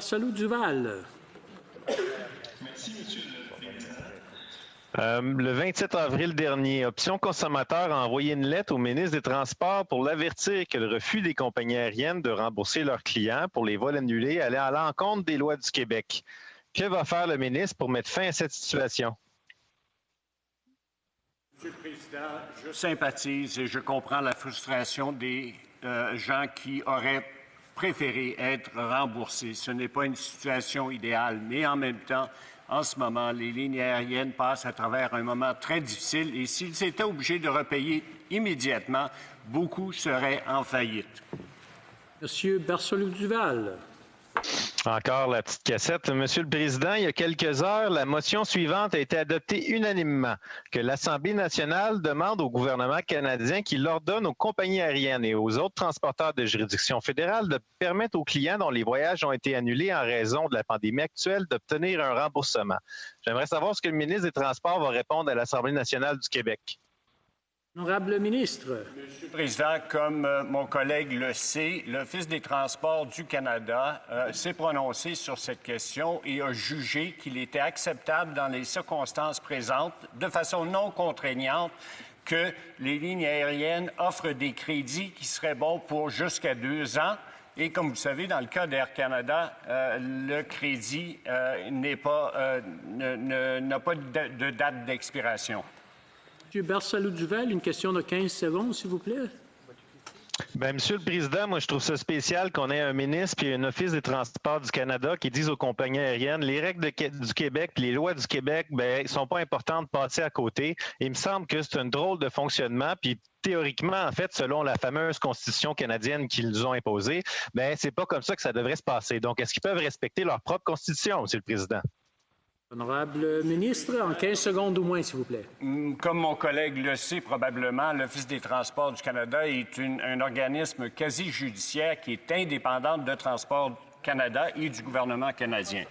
Salut Duval. Merci, Monsieur le Président. Le 27 avril dernier, Option Consommateur a envoyé une lettre au ministre des Transports pour l'avertir que le refus des compagnies aériennes de rembourser leurs clients pour les vols annulés allait à l'encontre des lois du Québec. Que va faire le ministre pour mettre fin à cette situation? Monsieur le Président, je sympathise et je comprends la frustration des gens qui auraient préféré être remboursés. Ce n'est pas une situation idéale, mais en même temps, en ce moment, les lignes aériennes passent à travers un moment très difficile et s'ils étaient obligés de repayer immédiatement, beaucoup seraient en faillite. Monsieur Barcelou-Duval. Encore la petite cassette. Monsieur le Président, il y a quelques heures, la motion suivante a été adoptée unanimement, que l'Assemblée nationale demande au gouvernement canadien qu'il ordonne aux compagnies aériennes et aux autres transporteurs de juridiction fédérale de permettre aux clients dont les voyages ont été annulés en raison de la pandémie actuelle d'obtenir un remboursement. J'aimerais savoir ce que le ministre des Transports va répondre à l'Assemblée nationale du Québec. Honorable ministre. Monsieur le Président, comme mon collègue le sait, l'Office des transports du Canada s'est prononcé sur cette question et a jugé qu'il était acceptable dans les circonstances présentes, de façon non contraignante, que les lignes aériennes offrent des crédits qui seraient bons pour jusqu'à 2 ans. Et comme vous savez, dans le cas d'Air Canada, le crédit n'a pas de date d'expiration. Monsieur Barcelou-Duval, une question de 15 secondes, s'il vous plaît. Bien, Monsieur le Président, moi, je trouve ça spécial qu'on ait un ministre et un Office des transports du Canada qui disent aux compagnies aériennes les règles du Québec et les lois du Québec, bien, sont pas importantes de passer à côté. Il me semble que c'est un drôle de fonctionnement. Puis, théoriquement, en fait, selon la fameuse Constitution canadienne qu'ils nous ont imposée, bien, c'est pas comme ça que ça devrait se passer. Donc, est-ce qu'ils peuvent respecter leur propre Constitution, Monsieur le Président? Honorable ministre, en 15 secondes au moins, s'il vous plaît. Comme mon collègue le sait probablement, l'Office des transports du Canada est un organisme quasi-judiciaire qui est indépendant de Transport Canada et du gouvernement canadien.